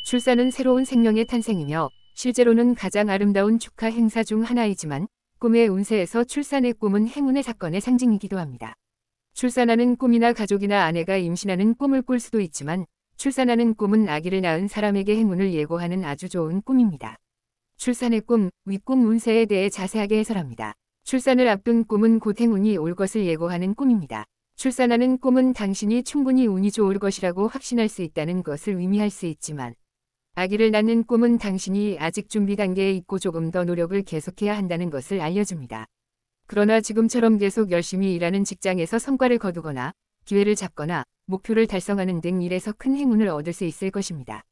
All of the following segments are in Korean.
출산은 새로운 생명의 탄생이며 실제로는 가장 아름다운 축하 행사 중 하나이지만 꿈의 운세에서 출산의 꿈은 행운의 사건의 상징이기도 합니다. 출산하는 꿈이나 가족이나 아내가 임신하는 꿈을 꿀 수도 있지만 출산하는 꿈은 아기를 낳은 사람에게 행운을 예고하는 아주 좋은 꿈입니다. 출산의 꿈, 윗꿈 운세에 대해 자세하게 해설합니다. 출산을 앞둔 꿈은 곧 행운이 올 것을 예고하는 꿈입니다. 출산하는 꿈은 당신이 충분히 운이 좋을 것이라고 확신할 수 있다는 것을 의미할 수 있지만 아기를 낳는 꿈은 당신이 아직 준비 단계에 있고 조금 더 노력을 계속해야 한다는 것을 알려줍니다. 그러나 지금처럼 계속 열심히 일하는 직장에서 성과를 거두거나 기회를 잡거나 목표를 달성하는 등 일에서 큰 행운을 얻을 수 있을 것입니다.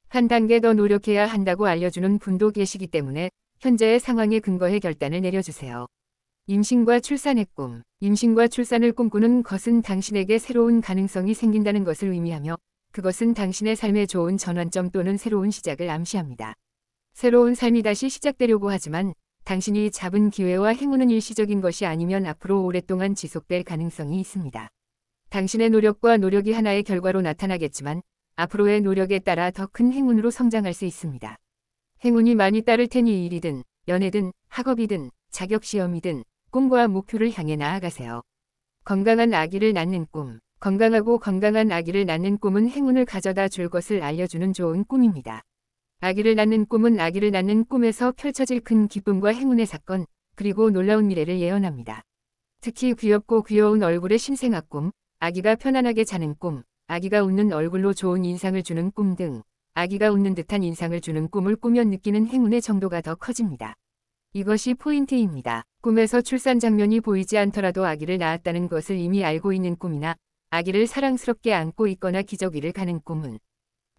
한 단계 더 노력해야 한다고 알려주는 분도 계시기 때문에 현재의 상황에 근거해 결단을 내려주세요. 임신과 출산의 꿈. 임신과 출산을 꿈꾸는 것은 당신에게 새로운 가능성이 생긴다는 것을 의미하며 그것은 당신의 삶의 좋은 전환점 또는 새로운 시작을 암시합니다. 새로운 삶이 다시 시작되려고 하지만 당신이 잡은 기회와 행운은 일시적인 것이 아니면 앞으로 오랫동안 지속될 가능성이 있습니다. 당신의 노력과 노력이 하나의 결과로 나타나겠지만 앞으로의 노력에 따라 더 큰 행운으로 성장할 수 있습니다. 행운이 많이 따를 테니 일이든 연애든 학업이든 자격시험이든 꿈과 목표를 향해 나아가세요. 건강한 아기를 낳는 꿈. 건강하고 건강한 아기를 낳는 꿈은 행운을 가져다 줄 것을 알려주는 좋은 꿈입니다. 아기를 낳는 꿈은 아기를 낳는 꿈에서 펼쳐질 큰 기쁨과 행운의 사건, 그리고 놀라운 미래를 예언합니다. 특히 귀엽고 귀여운 얼굴의 신생아 꿈, 아기가 편안하게 자는 꿈, 아기가 웃는 얼굴로 좋은 인상을 주는 꿈 등 아기가 웃는 듯한 인상을 주는 꿈을 꾸면 느끼는 행운의 정도가 더 커집니다. 이것이 포인트입니다. 꿈에서 출산 장면이 보이지 않더라도 아기를 낳았다는 것을 이미 알고 있는 꿈이나 아기를 사랑스럽게 안고 있거나 기저귀를 가는 꿈은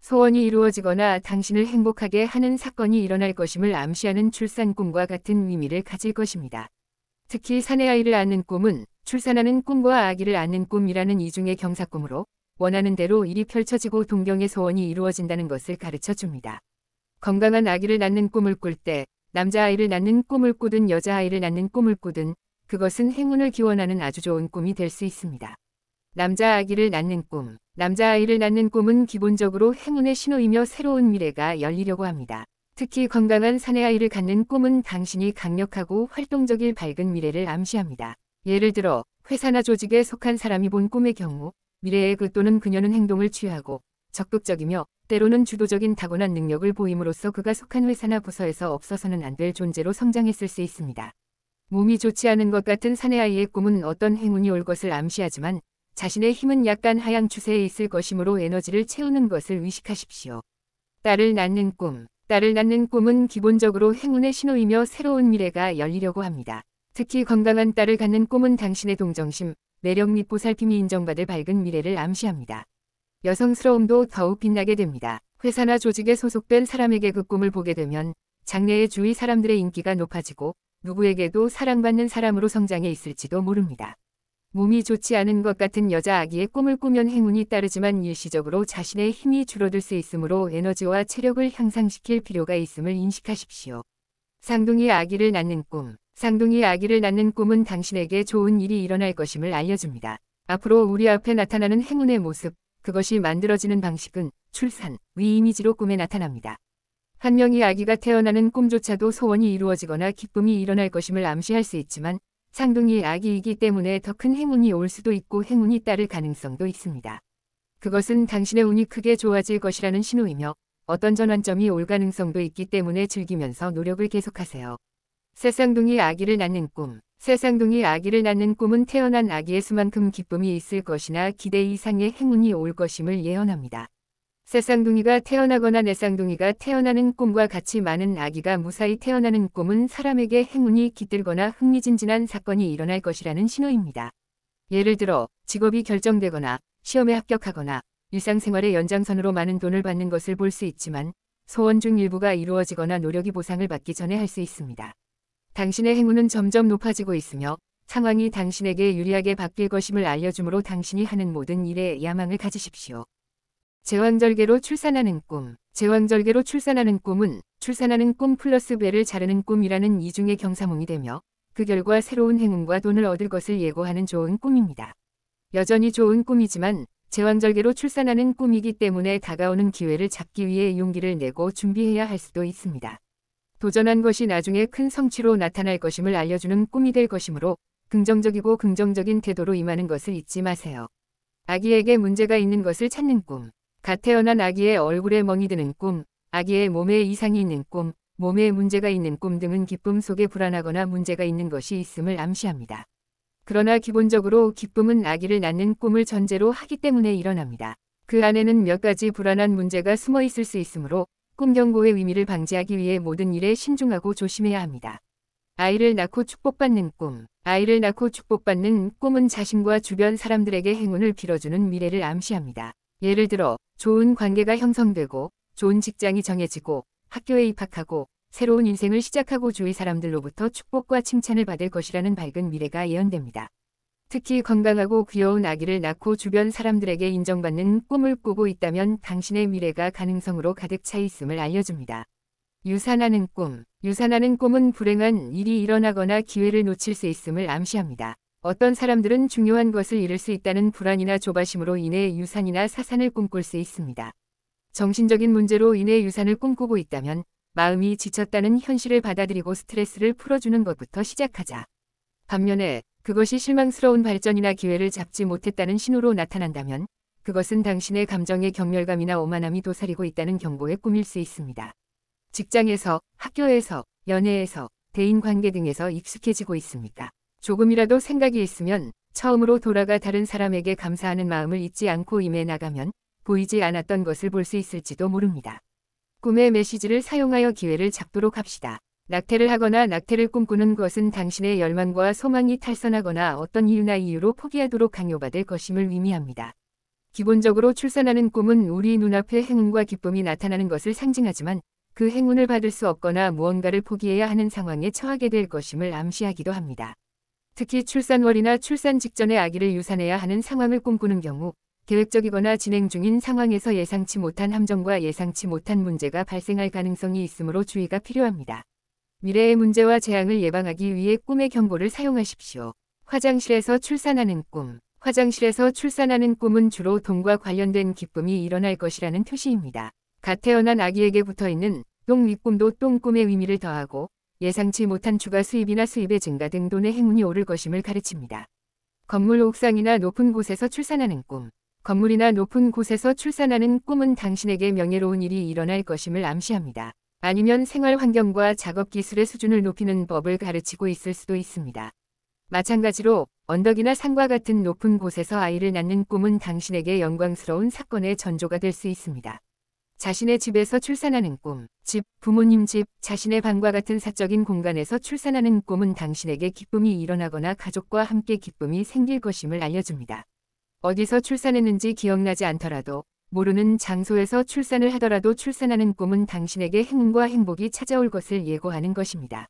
소원이 이루어지거나 당신을 행복하게 하는 사건이 일어날 것임을 암시하는 출산 꿈과 같은 의미를 가질 것입니다. 특히 사내아이를 안는 꿈은 출산하는 꿈과 아기를 안는 꿈이라는 이중의 경사꿈으로 원하는 대로 일이 펼쳐지고 동경의 소원이 이루어진다는 것을 가르쳐 줍니다. 건강한 아기를 낳는 꿈을 꿀 때 남자아이를 낳는 꿈을 꾸든 여자아이를 낳는 꿈을 꾸든 그것은 행운을 기원하는 아주 좋은 꿈이 될 수 있습니다. 남자아기를 낳는 꿈. 남자아이를 낳는 꿈은 기본적으로 행운의 신호이며 새로운 미래가 열리려고 합니다. 특히 건강한 사내아이를 갖는 꿈은 당신이 강력하고 활동적일 밝은 미래를 암시합니다. 예를 들어 회사나 조직에 속한 사람이 본 꿈의 경우 미래의 그 또는 그녀는 행동을 취하고 적극적이며 때로는 주도적인 타고난 능력을 보임으로써 그가 속한 회사나 부서에서 없어서는 안 될 존재로 성장했을 수 있습니다. 몸이 좋지 않은 것 같은 사내아이의 꿈은 어떤 행운이 올 것을 암시하지만 자신의 힘은 약간 하향 추세에 있을 것이므로 에너지를 채우는 것을 의식하십시오. 딸을 낳는 꿈. 딸을 낳는 꿈은 기본적으로 행운의 신호이며 새로운 미래가 열리려고 합니다. 특히 건강한 딸을 갖는 꿈은 당신의 동정심, 매력 및 보살핌이 인정받을 밝은 미래를 암시합니다. 여성스러움도 더욱 빛나게 됩니다. 회사나 조직에 소속된 사람에게 그 꿈을 보게 되면 장래의 주위 사람들의 인기가 높아지고 누구에게도 사랑받는 사람으로 성장해 있을지도 모릅니다. 몸이 좋지 않은 것 같은 여자 아기의 꿈을 꾸면 행운이 따르지만 일시적으로 자신의 힘이 줄어들 수 있으므로 에너지와 체력을 향상시킬 필요가 있음을 인식하십시오. 쌍둥이 아기를 낳는 꿈. 쌍둥이 아기를 낳는 꿈은 당신에게 좋은 일이 일어날 것임을 알려줍니다. 앞으로 우리 앞에 나타나는 행운의 모습, 그것이 만들어지는 방식은 출산, 위 이미지로 꿈에 나타납니다. 한 명의 아기가 태어나는 꿈조차도 소원이 이루어지거나 기쁨이 일어날 것임을 암시할 수 있지만 쌍둥이 아기이기 때문에 더 큰 행운이 올 수도 있고 행운이 따를 가능성도 있습니다. 그것은 당신의 운이 크게 좋아질 것이라는 신호이며 어떤 전환점이 올 가능성도 있기 때문에 즐기면서 노력을 계속하세요. 새쌍둥이 아기를 낳는 꿈. 새쌍둥이 아기를 낳는 꿈은 태어난 아기의 수만큼 기쁨이 있을 것이나 기대 이상의 행운이 올 것임을 예언합니다. 새쌍둥이가 태어나거나 내쌍둥이가 태어나는 꿈과 같이 많은 아기가 무사히 태어나는 꿈은 사람에게 행운이 깃들거나 흥미진진한 사건이 일어날 것이라는 신호입니다. 예를 들어 직업이 결정되거나 시험에 합격하거나 일상생활의 연장선으로 많은 돈을 받는 것을 볼 수 있지만 소원 중 일부가 이루어지거나 노력이 보상을 받기 전에 할 수 있습니다. 당신의 행운은 점점 높아지고 있으며 상황이 당신에게 유리하게 바뀔 것임을 알려주므로 당신이 하는 모든 일에 야망을 가지십시오. 제왕절개로 출산하는 꿈. 제왕절개로 출산하는 꿈은 출산하는 꿈 플러스 배를 자르는 꿈이라는 이중의 경사몽이 되며 그 결과 새로운 행운과 돈을 얻을 것을 예고하는 좋은 꿈입니다. 여전히 좋은 꿈이지만 제왕절개로 출산하는 꿈이기 때문에 다가오는 기회를 잡기 위해 용기를 내고 준비해야 할 수도 있습니다. 도전한 것이 나중에 큰 성취로 나타날 것임을 알려주는 꿈이 될 것이므로 긍정적이고 긍정적인 태도로 임하는 것을 잊지 마세요. 아기에게 문제가 있는 것을 찾는 꿈, 갓 태어난 아기의 얼굴에 멍이 드는 꿈, 아기의 몸에 이상이 있는 꿈, 몸에 문제가 있는 꿈 등은 기쁨 속에 불안하거나 문제가 있는 것이 있음을 암시합니다. 그러나 기본적으로 기쁨은 아기를 낳는 꿈을 전제로 하기 때문에 일어납니다. 그 안에는 몇 가지 불안한 문제가 숨어 있을 수 있으므로 꿈 경고의 의미를 방지하기 위해 모든 일에 신중하고 조심해야 합니다. 아이를 낳고 축복받는 꿈. 아이를 낳고 축복받는 꿈은 자신과 주변 사람들에게 행운을 빌어주는 미래를 암시합니다. 예를 들어 좋은 관계가 형성되고 좋은 직장이 정해지고 학교에 입학하고 새로운 인생을 시작하고 주위 사람들로부터 축복과 칭찬을 받을 것이라는 밝은 미래가 예언됩니다. 특히 건강하고 귀여운 아기를 낳고 주변 사람들에게 인정받는 꿈을 꾸고 있다면 당신의 미래가 가능성으로 가득 차 있음을 알려줍니다. 유산하는 꿈. 유산하는 꿈은 불행한 일이 일어나거나 기회를 놓칠 수 있음을 암시합니다. 어떤 사람들은 중요한 것을 잃을 수 있다는 불안이나 조바심으로 인해 유산이나 사산을 꿈꿀 수 있습니다. 정신적인 문제로 인해 유산을 꿈꾸고 있다면 마음이 지쳤다는 현실을 받아들이고 스트레스를 풀어주는 것부터 시작하자. 반면에 그것이 실망스러운 발전이나 기회를 잡지 못했다는 신호로 나타난다면 그것은 당신의 감정의 경멸감이나 오만함이 도사리고 있다는 경고의 꿈일 수 있습니다. 직장에서, 학교에서, 연애에서, 대인관계 등에서 익숙해지고 있습니까? 조금이라도 생각이 있으면 처음으로 돌아가 다른 사람에게 감사하는 마음을 잊지 않고 임해 나가면 보이지 않았던 것을 볼 수 있을지도 모릅니다. 꿈의 메시지를 사용하여 기회를 잡도록 합시다. 낙태를 하거나 낙태를 꿈꾸는 것은 당신의 열망과 소망이 탈선하거나 어떤 이유로 포기하도록 강요받을 것임을 의미합니다. 기본적으로 출산하는 꿈은 우리 눈앞에 행운과 기쁨이 나타나는 것을 상징하지만 그 행운을 받을 수 없거나 무언가를 포기해야 하는 상황에 처하게 될 것임을 암시하기도 합니다. 특히 출산월이나 출산 직전에 아기를 유산해야 하는 상황을 꿈꾸는 경우 계획적이거나 진행 중인 상황에서 예상치 못한 함정과 예상치 못한 문제가 발생할 가능성이 있으므로 주의가 필요합니다. 미래의 문제와 재앙을 예방하기 위해 꿈의 경고를 사용하십시오. 화장실에서 출산하는 꿈. 화장실에서 출산하는 꿈은 주로 돈과 관련된 기쁨이 일어날 것이라는 표시입니다. 갓 태어난 아기에게 붙어있는 똥 윗꿈도 똥꿈의 의미를 더하고 예상치 못한 추가 수입이나 수입의 증가 등 돈의 행운이 오를 것임을 가르칩니다. 건물 옥상이나 높은 곳에서 출산하는 꿈. 건물이나 높은 곳에서 출산하는 꿈은 당신에게 명예로운 일이 일어날 것임을 암시합니다. 아니면 생활 환경과 작업 기술의 수준을 높이는 법을 가르치고 있을 수도 있습니다. 마찬가지로 언덕이나 산과 같은 높은 곳에서 아이를 낳는 꿈은 당신에게 영광스러운 사건의 전조가 될 수 있습니다. 자신의 집에서 출산하는 꿈. 집, 부모님 집, 자신의 방과 같은 사적인 공간에서 출산하는 꿈은 당신에게 기쁨이 일어나거나 가족과 함께 기쁨이 생길 것임을 알려줍니다. 어디서 출산했는지 기억나지 않더라도 모르는 장소에서 출산을 하더라도 출산하는 꿈은 당신에게 행운과 행복이 찾아올 것을 예고하는 것입니다.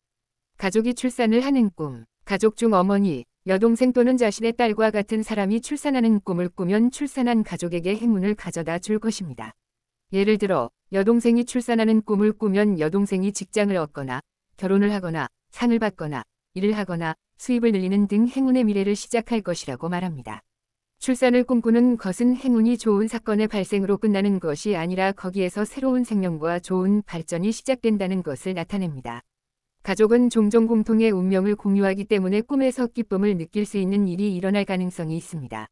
가족이 출산을 하는 꿈. 가족 중 어머니, 여동생 또는 자신의 딸과 같은 사람이 출산하는 꿈을 꾸면 출산한 가족에게 행운을 가져다 줄 것입니다. 예를 들어 여동생이 출산하는 꿈을 꾸면 여동생이 직장을 얻거나 결혼을 하거나 상을 받거나 일을 하거나 수입을 늘리는 등 행운의 미래를 시작할 것이라고 말합니다. 출산을 꿈꾸는 것은 행운이 좋은 사건의 발생으로 끝나는 것이 아니라 거기에서 새로운 생명과 좋은 발전이 시작된다는 것을 나타냅니다. 가족은 종종 공통의 운명을 공유하기 때문에 꿈에서 기쁨을 느낄 수 있는 일이 일어날 가능성이 있습니다.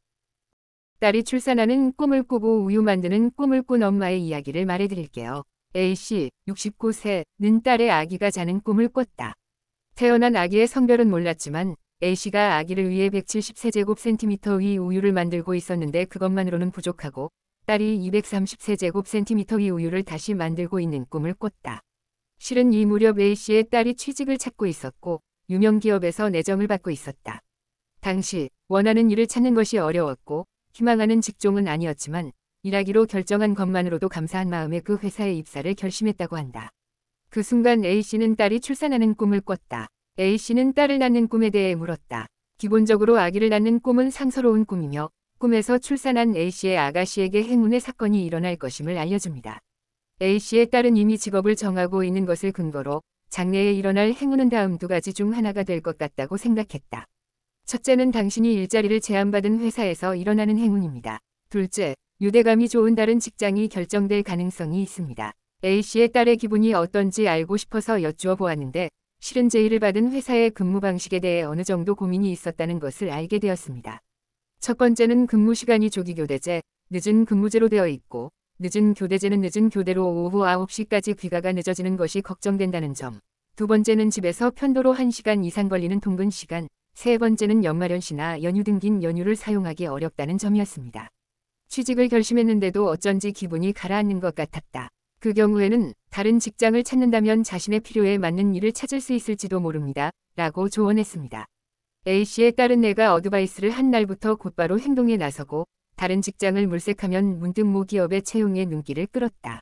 딸이 출산하는 꿈을 꾸고 우유 만드는 꿈을 꾼 엄마의 이야기를 말해드릴게요. A씨, 69세는 딸의 아기가 자는 꿈을 꿨다. 태어난 아기의 성별은 몰랐지만 A씨가 아기를 위해 170세제곱센티미터의 우유를 만들고 있었는데 그것만으로는 부족하고 딸이 230세제곱센티미터의 우유를 다시 만들고 있는 꿈을 꿨다. 실은 이 무렵 A씨의 딸이 취직을 찾고 있었고 유명 기업에서 내정을 받고 있었다. 당시 원하는 일을 찾는 것이 어려웠고 희망하는 직종은 아니었지만 일하기로 결정한 것만으로도 감사한 마음에 그 회사에 입사를 결심했다고 한다. 그 순간 A씨는 딸이 출산하는 꿈을 꿨다. A씨는 딸을 낳는 꿈에 대해 물었다. 기본적으로 아기를 낳는 꿈은 상서로운 꿈이며 꿈에서 출산한 A씨의 아가씨에게 행운의 사건이 일어날 것임을 알려줍니다. A씨의 딸은 이미 직업을 정하고 있는 것을 근거로 장래에 일어날 행운은 다음 두 가지 중 하나가 될 것 같다고 생각했다. 첫째는 당신이 일자리를 제안받은 회사에서 일어나는 행운입니다. 둘째, 유대감이 좋은 다른 직장이 결정될 가능성이 있습니다. A씨의 딸의 기분이 어떤지 알고 싶어서 여쭈어 보았는데 실은 제의를 받은 회사의 근무 방식에 대해 어느 정도 고민이 있었다는 것을 알게 되었습니다. 첫 번째는 근무 시간이 조기교대제, 늦은 근무제로 되어 있고 늦은 교대제는 늦은 교대로 오후 9시까지 귀가가 늦어지는 것이 걱정된다는 점. 두 번째는 집에서 편도로 1시간 이상 걸리는 통근 시간, 세 번째는 연말연시나 연휴 등 긴 연휴를 사용하기 어렵다는 점이었습니다. 취직을 결심했는데도 어쩐지 기분이 가라앉는 것 같았다. 그 경우에는 다른 직장을 찾는다면 자신의 필요에 맞는 일을 찾을 수 있을지도 모릅니다. 라고 조언했습니다. A씨의 딸은 내가 어드바이스를 한 날부터 곧바로 행동에 나서고 다른 직장을 물색하면 문득 모 기업의 채용에 눈길을 끌었다.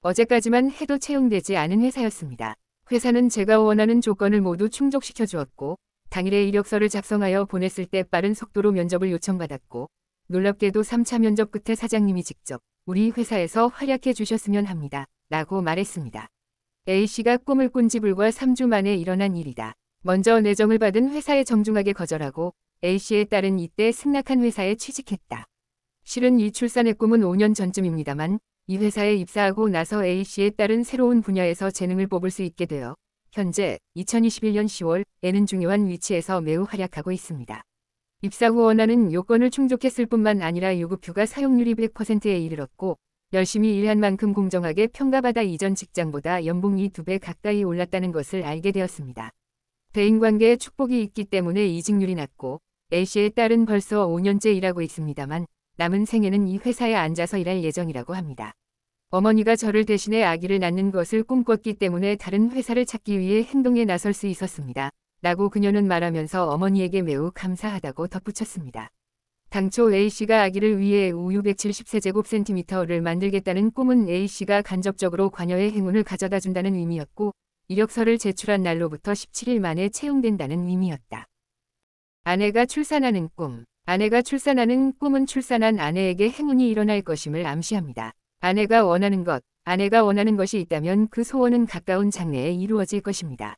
어제까지만 해도 채용되지 않은 회사였습니다. 회사는 제가 원하는 조건을 모두 충족시켜 주었고 당일에 이력서를 작성하여 보냈을 때 빠른 속도로 면접을 요청받았고 놀랍게도 3차 면접 끝에 사장님이 직접 우리 회사에서 활약해 주셨으면 합니다. 라고 말했습니다. A씨가 꿈을 꾼 지 불과 3주 만에 일어난 일이다. 먼저 내정을 받은 회사에 정중하게 거절하고 A씨의 딸은 이때 승낙한 회사에 취직했다. 실은 이 출산의 꿈은 5년 전쯤입니다만 이 회사에 입사하고 나서 A씨의 딸은 새로운 분야에서 재능을 뽑을 수 있게 되어 현재 2021년 10월에는 중요한 위치에서 매우 활약하고 있습니다. 입사 후 원하는 요건을 충족했을 뿐만 아니라 유급휴가 사용률이 100%에 이르렀고 열심히 일한 만큼 공정하게 평가받아 이전 직장보다 연봉이 2배 가까이 올랐다는 것을 알게 되었습니다. 대인관계에 축복이 있기 때문에 이직률이 낮고 A씨의 딸은 벌써 5년째 일하고 있습니다만 남은 생애는 이 회사에 앉아서 일할 예정이라고 합니다. 어머니가 저를 대신해 아기를 낳는 것을 꿈꿨기 때문에 다른 회사를 찾기 위해 행동에 나설 수 있었습니다. 라고 그녀는 말하면서 어머니에게 매우 감사하다고 덧붙였습니다. 당초 A씨가 아기를 위해 우유 170세제곱센티미터를 만들겠다는 꿈은 A씨가 간접적으로 관여의 행운을 가져다 준다는 의미였고 이력서를 제출한 날로부터 17일 만에 채용된다는 의미였다. 아내가 출산하는 꿈. 아내가 출산하는 꿈은 출산한 아내에게 행운이 일어날 것임을 암시합니다. 아내가 원하는 것이 있다면 그 소원은 가까운 장래에 이루어질 것입니다.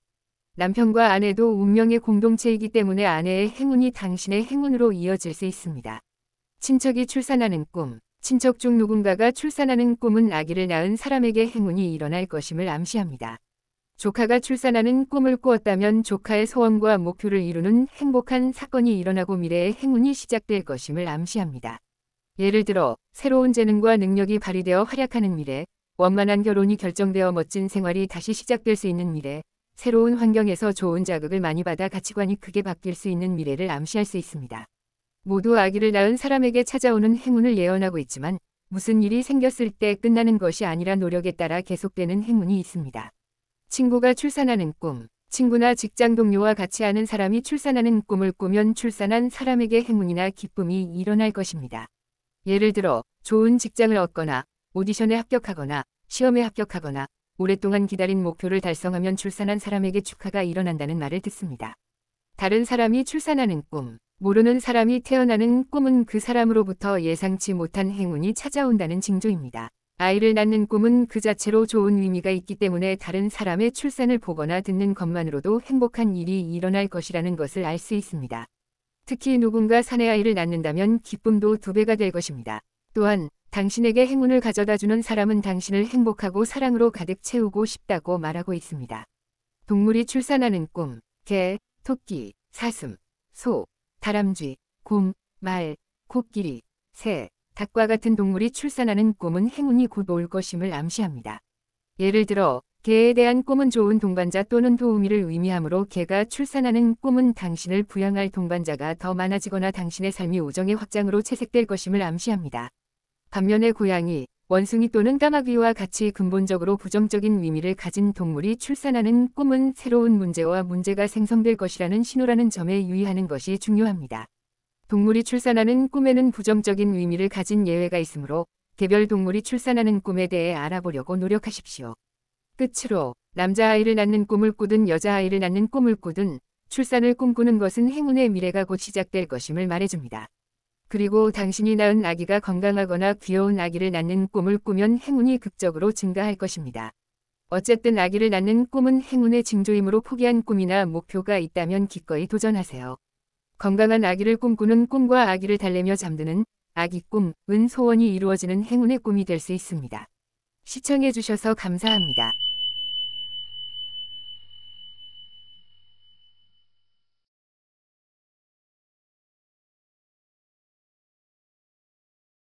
남편과 아내도 운명의 공동체이기 때문에 아내의 행운이 당신의 행운으로 이어질 수 있습니다. 친척이 출산하는 꿈. 친척 중 누군가가 출산하는 꿈은 아기를 낳은 사람에게 행운이 일어날 것임을 암시합니다. 조카가 출산하는 꿈을 꾸었다면 조카의 소원과 목표를 이루는 행복한 사건이 일어나고 미래의 행운이 시작될 것임을 암시합니다. 예를 들어 새로운 재능과 능력이 발휘되어 활약하는 미래, 원만한 결혼이 결정되어 멋진 생활이 다시 시작될 수 있는 미래, 새로운 환경에서 좋은 자극을 많이 받아 가치관이 크게 바뀔 수 있는 미래를 암시할 수 있습니다. 모두 아기를 낳은 사람에게 찾아오는 행운을 예언하고 있지만 무슨 일이 생겼을 때 끝나는 것이 아니라 노력에 따라 계속되는 행운이 있습니다. 친구가 출산하는 꿈. 친구나 직장 동료와 같이 아는 사람이 출산하는 꿈을 꾸면 출산한 사람에게 행운이나 기쁨이 일어날 것입니다. 예를 들어 좋은 직장을 얻거나 오디션에 합격하거나 시험에 합격하거나 오랫동안 기다린 목표를 달성하면 출산한 사람에게 축하가 일어난다는 말을 듣습니다. 다른 사람이 출산하는 꿈. 모르는 사람이 태어나는 꿈은 그 사람으로부터 예상치 못한 행운이 찾아온다는 징조입니다. 아이를 낳는 꿈은 그 자체로 좋은 의미가 있기 때문에 다른 사람의 출산을 보거나 듣는 것만으로도 행복한 일이 일어날 것이라는 것을 알 수 있습니다. 특히 누군가 사내 아이를 낳는다면 기쁨도 2배가 될 것입니다. 또한 당신에게 행운을 가져다주는 사람은 당신을 행복하고 사랑으로 가득 채우고 싶다고 말하고 있습니다. 동물이 출산하는 꿈. 개, 토끼, 사슴, 소, 다람쥐, 곰, 말, 코끼리, 새, 닭과 같은 동물이 출산하는 꿈은 행운이 곧 올 것임을 암시합니다. 예를 들어 개에 대한 꿈은 좋은 동반자 또는 도우미를 의미하므로 개가 출산하는 꿈은 당신을 부양할 동반자가 더 많아지거나 당신의 삶이 우정의 확장으로 채색될 것임을 암시합니다. 반면에 고양이, 원숭이 또는 까마귀와 같이 근본적으로 부정적인 의미를 가진 동물이 출산하는 꿈은 새로운 문제와 문제가 생성될 것이라는 신호라는 점에 유의하는 것이 중요합니다. 동물이 출산하는 꿈에는 부정적인 의미를 가진 예외가 있으므로 개별 동물이 출산하는 꿈에 대해 알아보려고 노력하십시오. 끝으로 남자아이를 낳는 꿈을 꾸든 여자아이를 낳는 꿈을 꾸든 출산을 꿈꾸는 것은 행운의 미래가 곧 시작될 것임을 말해줍니다. 그리고 당신이 낳은 아기가 건강하거나 귀여운 아기를 낳는 꿈을 꾸면 행운이 극적으로 증가할 것입니다. 어쨌든 아기를 낳는 꿈은 행운의 징조이므로 포기한 꿈이나 목표가 있다면 기꺼이 도전하세요. 건강한 아기를 꿈꾸는 꿈과 아기를 달래며 잠드는 아기 꿈, 은 소원이 이루어지는 행운의 꿈이 될 수 있습니다. 시청해주셔서 감사합니다.